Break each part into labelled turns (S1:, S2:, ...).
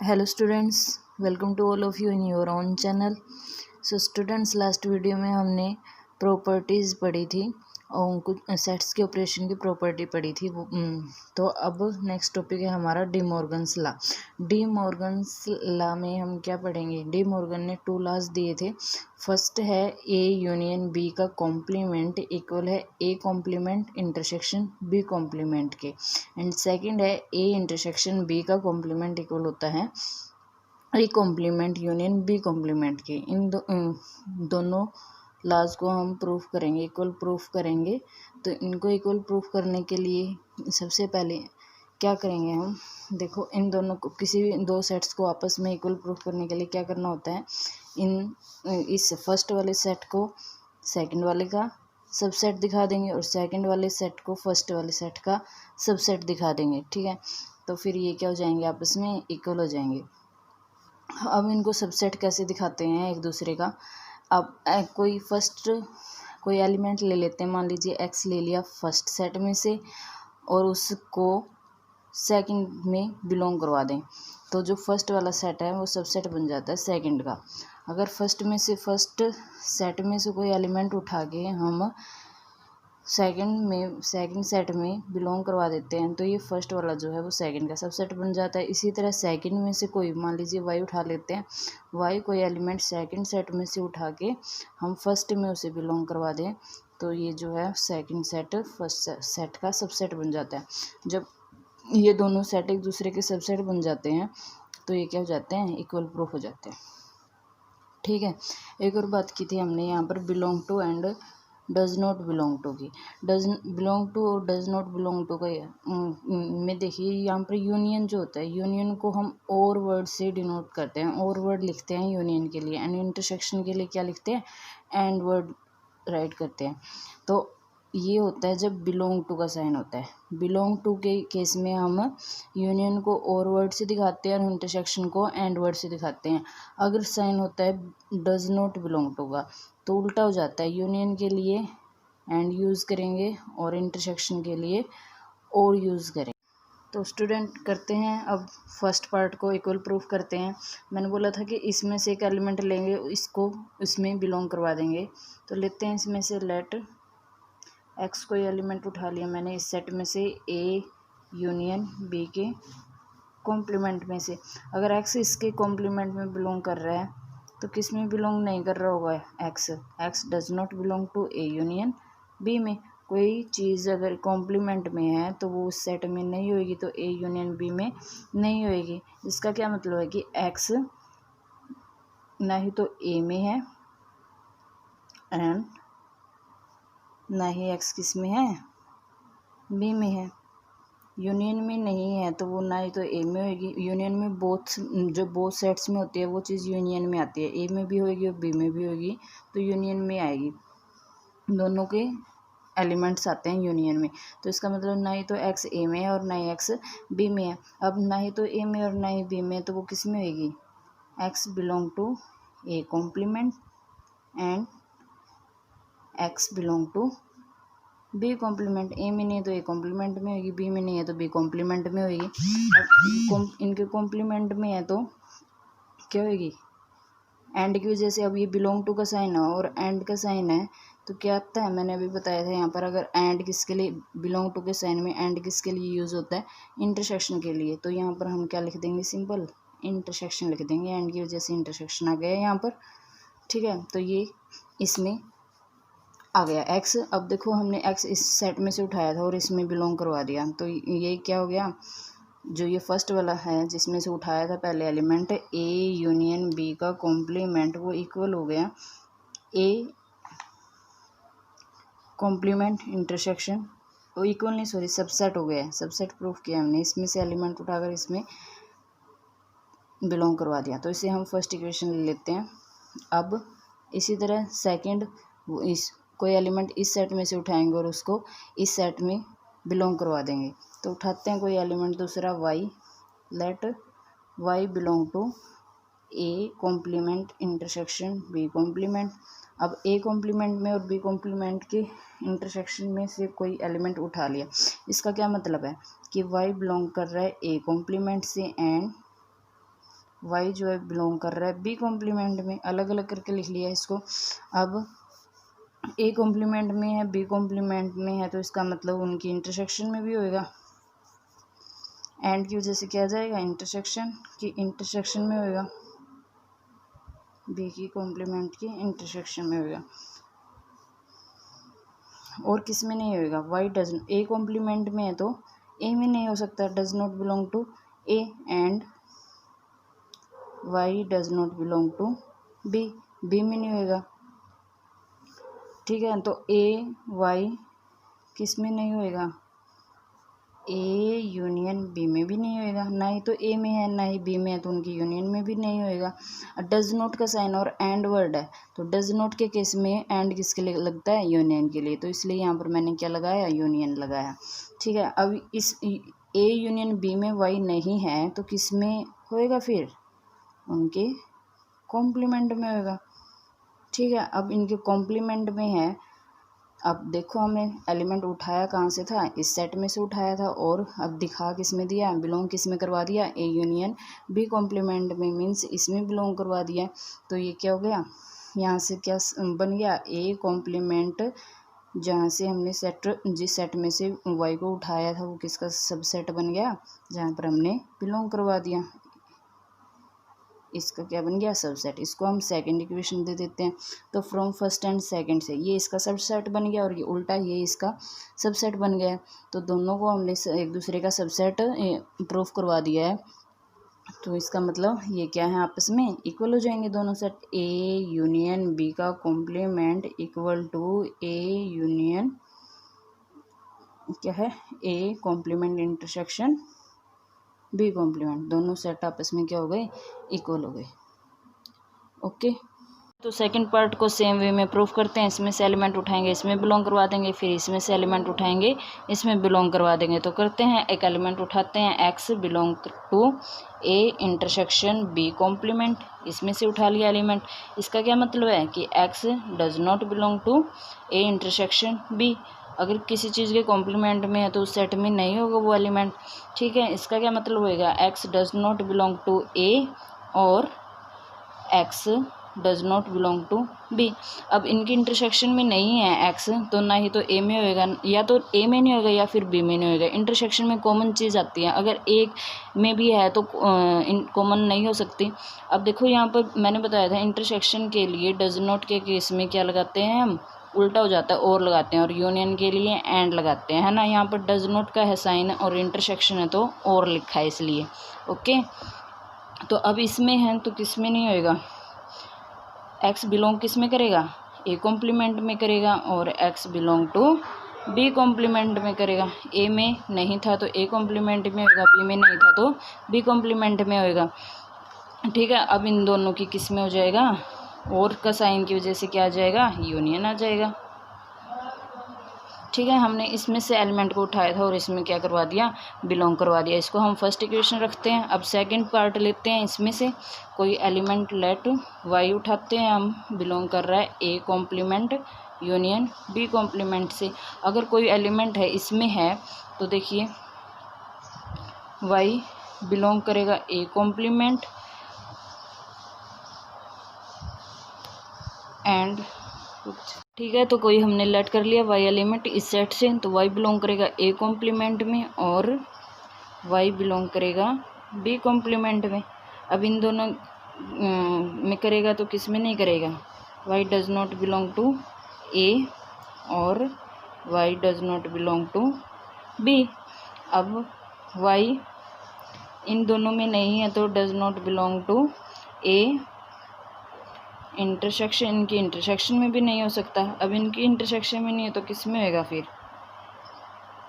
S1: Hello students, welcome to all of you in your own channel. So students, last video में हमने properties पढ़ी थी और कुछ सेट्स के ऑपरेशन की प्रॉपर्टी पढ़ी थी तो अब नेक्स्ट टॉपिक है हमारा D Morgan's law. D Morgan's law में हम क्या पढ़ेंगे? डी मॉर्गन ने 2 लॉज दिए थे। फर्स्ट है ए यूनियन बी का कॉम्प्लीमेंट इक्वल है A complement intersection B complement के, एंड सेकंड है ए इंटरसेक्शन बी का कॉम्प्लीमेंट इक्वल होता है A complement union B complement के। दोनों लॉज को हम प्रूफ करेंगे, इक्वल प्रूफ करेंगे। तो इनको इक्वल प्रूफ करने के लिए सबसे पहले क्या करेंगे हम? देखो, इन दोनों को, किसी भी दो सेट्स को आपस में इक्वल प्रूफ करने के लिए क्या करना होता है? इस फर्स्ट वाले सेट को सेकंड वाले का सबसेट दिखा देंगे और सेकंड वाले सेट को फर्स्ट वाले सेट का सबसेट दिखा देंगे। ठीक है, तो फिर ये क्या हो जाएंगे? आपस में इक्वल हो जाएंगे। अब इनको सबसेट कैसे दिखाते हैं एक दूसरे का? अब कोई एलिमेंट ले लेते हैं, मान लीजिए एक्स ले लिया फर्स्ट सेट में से और उसको सेकंड में बिलोंग करवा दें, तो जो फर्स्ट वाला सेट है वो सबसेट बन जाता है सेकंड का। अगर फर्स्ट सेट में से कोई एलिमेंट उठा के हम सेकंड सेट में बिलोंग करवा देते हैं तो ये फर्स्ट वाला जो है वो सेकंड का सबसेट बन जाता है। इसी तरह सेकंड में से कोई, मान लीजिए वाई उठा लेते हैं, वाई कोई एलिमेंट सेकंड सेट में से उठा के हम फर्स्ट में उसे बिलोंग करवा दें तो ये जो है सेकंड सेट फर्स्ट सेट का सबसेट बन जाता है। जब ये दोनों सेट एक दूसरे के सबसेट बन जाते हैं तो ये क्या हो जाते हैं? इक्वल प्रूफ हो जाते हैं। ठीक है, एक और बात की थी हमने यहाँ पर belong to and does not belong to की। डज बिलोंग टू और डज नॉट बिलोंग टू का में देखिए, यहाँ पर यूनियन जो होता है, यूनियन को हम और वर्ड से डिनोट करते हैं, और वर्ड लिखते हैं यूनियन के लिए, एंड इंटरसेक्शन के लिए क्या लिखते हैं? एंड वर्ड राइट करते हैं। तो ये होता है जब बिलोंग टू का साइन होता है। बिलोंग टू के केस में हम यूनियन को और वर्ड से दिखाते हैं और इंटरसेक्शन को एंड वर्ड से दिखाते हैं। अगर साइन होता है डज नॉट बिलोंग टू का तो उल्टा हो जाता है, यूनियन के लिए एंड यूज़ करेंगे और इंटरसेक्शन के लिए और यूज़ करेंगे। तो स्टूडेंट, करते हैं अब फर्स्ट पार्ट को इक्वल प्रूफ करते हैं। मैंने बोला था कि इसमें से एक एलिमेंट लेंगे, इसको इसमें बिलोंग करवा देंगे। तो लेते हैं इसमें से लेट एक्स, कोई एलिमेंट उठा लिया मैंने इस सेट में से ए यूनियन बी के कॉम्प्लीमेंट में से। अगर एक्स इसके कॉम्प्लीमेंट में बिलोंग कर रहा है तो किस में बिलोंग नहीं कर रहा होगा? X does not belong to A union B में। कोई चीज़ अगर कॉम्प्लीमेंट में है तो वो उस सेट में नहीं होएगी, तो ए यूनियन बी में नहीं होएगी। इसका क्या मतलब है कि एक्स ना ही तो ए में है एंड ना ही एक्स किस में है? बी में है। यूनियन में नहीं है तो वो ना ही तो ए में होगी। यूनियन में बोथ सेट्स में होती है वो चीज़ यूनियन में आती है, ए में भी होगी और बी में भी होगी, तो यूनियन में आएगी। दोनों के एलिमेंट्स आते हैं यूनियन में, तो इसका मतलब ना ही तो एक्स ए में है और ना ही एक्स बी में है। अब ना ही तो ए में और ना ही बी में, तो वो किस में होगी? X belong to A complement and x belong to B complement. A में नहीं है तो ए कॉम्प्लीमेंट में होगी, बी में नहीं है तो बी कॉम्प्लीमेंट में होगी। अब इनके कॉम्प्लीमेंट में है तो क्या होगी? एंड की वजह से, अब ये बिलोंग टू का साइन है और एंड का साइन है तो क्या आता है? मैंने अभी बताया था यहाँ पर, अगर एंड किसके लिए, बिलोंग टू के साइन में एंड किसके लिए यूज़ होता है? इंटरसेक्शन के लिए। तो यहाँ पर हम क्या लिख देंगे? सिंपल इंटरसेक्शन लिख देंगे, एंड की वजह से इंटरसेक्शन आ गया यहाँ पर। ठीक है, तो ये इसमें आ गया एक्स। अब देखो, हमने एक्स इस सेट में से उठाया था और इसमें बिलोंग करवा दिया, तो ये क्या हो गया? जो ये फर्स्ट वाला है जिसमें से उठाया था पहले एलिमेंट ए यूनियन बी का कॉम्प्लीमेंट, वो इक्वल हो गया ए कॉम्प्लीमेंट इंटरसेक्शन, वो इक्वल नहीं, सॉरी, सबसेट हो गया है। सबसेट प्रूफ किया हमने, इसमें से एलिमेंट उठाकर इसमें बिलोंग करवा दिया, तो इसे हम फर्स्ट इक्वेशन ले लेते हैं। अब इसी तरह सेकंड, इस कोई एलिमेंट इस सेट में से उठाएंगे और उसको इस सेट में बिलोंग करवा देंगे। तो उठाते हैं कोई एलिमेंट दूसरा y, let y belong to A complement intersection B complement. अब ए कॉम्प्लीमेंट में और बी कॉम्प्लीमेंट के इंटरसेक्शन में से कोई एलिमेंट उठा लिया। इसका क्या मतलब है कि वाई बिलोंग कर रहा है ए कॉम्प्लीमेंट से एंड वाई जो है बिलोंग कर रहा है बी कॉम्प्लीमेंट में, अलग अलग करके लिख लिया इसको। अब ए कॉम्प्लीमेंट में है, बी कॉम्प्लीमेंट में है, तो इसका मतलब उनकी इंटरसेक्शन में भी होएगा। एंड की वजह से क्या आ जाएगा, इंटरसेक्शन की इंटरसेक्शन में होएगा, बी की कॉम्प्लीमेंट की इंटरसेक्शन में होएगा। और किस में नहीं होएगा, वाई डज, ए कॉम्प्लीमेंट में है तो ए में नहीं हो सकता, does not belong to A, and y does not belong to B, B में नहीं होएगा। ठीक है, तो ए वाई किस में नहीं होएगा, ए यूनियन बी में भी नहीं होएगा, ना ही तो ए में है ना ही बी में है, तो उनकी यूनियन में भी नहीं होएगा। डज नॉट का साइन और एंड वर्ड है, तो डज नॉट के केस में एंड किसके लिए लगता है, यूनियन के लिए, तो इसलिए यहाँ पर मैंने क्या लगाया, यूनियन लगाया। ठीक है, अब इस ए यूनियन बी में वाई नहीं है तो किस में होएगा, फिर उनके कॉम्प्लीमेंट में होएगा। ठीक है, अब इनके कॉम्प्लीमेंट में है। अब देखो हमने एलिमेंट उठाया कहाँ से था, इस सेट में से उठाया था, और अब दिखा किस में दिया, बिलोंग किस में करवा दिया, ए यूनियन बी कॉम्प्लीमेंट में, मीन्स इसमें बिलोंग करवा दिया। तो ये क्या हो गया, यहाँ से क्या बन गया, ए कॉम्प्लीमेंट, जहाँ से हमने सेट, जिस सेट में से वाई को उठाया था वो किसका सबसेट बन गया, जहाँ पर हमने बिलोंग करवा दिया, इसका क्या बन गया, सबसेट। इसको हम सेकंड इक्वेशन दे देते हैं। तो फ्रॉम फर्स्ट एंड सेकंड से ये इसका सबसेट बन गया और ये उल्टा ये इसका सबसेट बन गया। तो दोनों को हमने एक दूसरे का सबसेट प्रूफ करवा दिया है। तो इसका मतलब ये क्या है, आपस में इक्वल हो जाएंगे दोनों सेट। ए यूनियन बी का complement equal to A union क्या है, A complement intersection B complement, दोनों सेट आपस में क्या हो गए, इक्वल हो गए। ओके, तो सेकंड पार्ट को सेम वे में प्रूफ करते हैं। इसमें से एलिमेंट उठाएंगे, इसमें बिलोंग करवा देंगे, फिर इसमें से एलिमेंट उठाएंगे, इसमें बिलोंग करवा देंगे। तो करते हैं, एक एलिमेंट उठाते हैं, x belong to A intersection B complement, इसमें से उठा लिया एलिमेंट। इसका क्या मतलब है कि x does not belong to A intersection B, अगर किसी चीज़ के कॉम्प्लीमेंट में है तो उस सेट में नहीं होगा वो एलिमेंट। ठीक है, इसका क्या मतलब होएगा, x does not belong to A और x does not belong to B. अब इनकी इंटरसेक्शन में नहीं है एक्स, तो ना ही तो ए में होएगा, या तो ए में नहीं होगा या फिर बी में नहीं होएगा। इंटरसेक्शन में कॉमन चीज़ आती है, अगर एक में भी है तो कॉमन नहीं हो सकती। अब देखो यहाँ पर मैंने बताया था इंटरसेक्शन के लिए डज नॉट के केस में क्या लगाते हैं हम, उल्टा हो जाता है, और लगाते हैं, और यूनियन के लिए एंड लगाते हैं, है ना। यहाँ पर डज नॉट का है साइन और इंटरसेक्शन है तो और लिखा है इसलिए। ओके, तो अब इसमें है तो किस में नहीं होएगा, एक्स बिलोंग किस में करेगा, ए कॉम्प्लीमेंट में करेगा, और x belong to B complement में करेगा। ए में नहीं था तो ए कॉम्प्लीमेंट में होगा, बी में नहीं था तो बी कॉम्प्लीमेंट में होएगा। ठीक है, अब इन दोनों की किस में हो जाएगा, और का साइन की वजह से क्या आ जाएगा, यूनियन आ जाएगा। ठीक है, हमने इसमें से एलिमेंट को उठाया था और इसमें क्या करवा दिया, बिलोंग करवा दिया। इसको हम फर्स्ट इक्वेशन रखते हैं। अब सेकंड पार्ट लेते हैं, इसमें से कोई एलिमेंट लेट वाई उठाते हैं हम, बिलोंग कर रहा है A complement union B complement से। अगर कोई एलिमेंट है इसमें है तो देखिए वाई बिलोंग करेगा ए कॉम्प्लीमेंट एंड, ठीक है, तो कोई हमने लेट कर लिया वाई एलिमेंट इस सेट से, तो वाई बिलोंग करेगा ए कॉम्प्लीमेंट में और वाई बिलोंग करेगा बी कॉम्प्लीमेंट में। अब इन दोनों में करेगा तो किस में नहीं करेगा, y does not belong to A और y does not belong to B. अब वाई इन दोनों में नहीं है तो does not belong to A intersection, इनकी इंटरसेक्शन में भी नहीं हो सकता। अब इनकी इंटरसेक्शन में नहीं है तो किस में होएगा, फिर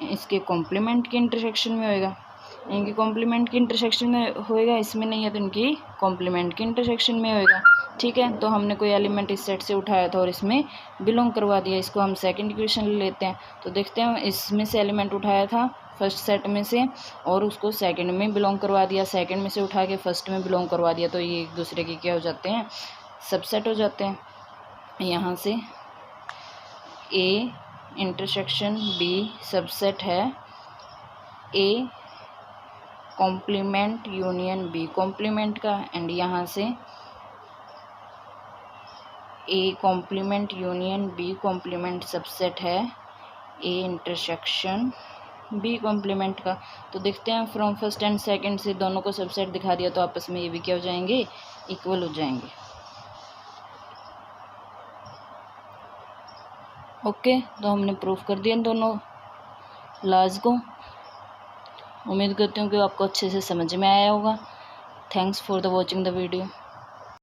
S1: इसके कॉम्प्लीमेंट की इंटरसेक्शन में होएगा। इनकी कॉम्प्लीमेंट की इंटरसेक्शन में होएगा, इसमें नहीं है तो इनकी कॉम्प्लीमेंट की इंटरसेक्शन में होएगा। ठीक है, तो हमने कोई एलिमेंट इस सेट से उठाया था और इसमें बिलोंग करवा दिया। इसको हम सेकंड इक्वेशन ले लेते हैं। तो देखते हैं, इसमें से एलिमेंट उठाया था फर्स्ट सेट में से और उसको सेकंड में बिलोंग करवा दिया, सेकंड में से उठा के फर्स्ट में बिलोंग करवा दिया, तो ये एक दूसरे के क्या हो जाते हैं, सबसेट हो जाते हैं। यहाँ से ए इंटरसेक्शन बी सबसेट है A complement union B complement का, एंड यहाँ से A complement union B complement subset है ए इंटरसेक्शन बी कॉम्प्लीमेंट का। तो देखते हैं फ्रॉम फर्स्ट एंड सेकंड से दोनों को सबसेट दिखा दिया तो आपस में ये भी क्या हो जाएंगे, इक्वल हो जाएंगे। ओके, तो हमने प्रूफ कर दिया इन दोनों लॉज को। उम्मीद करती हूँ कि आपको अच्छे से समझ में आया होगा। Thanks for the watching the video.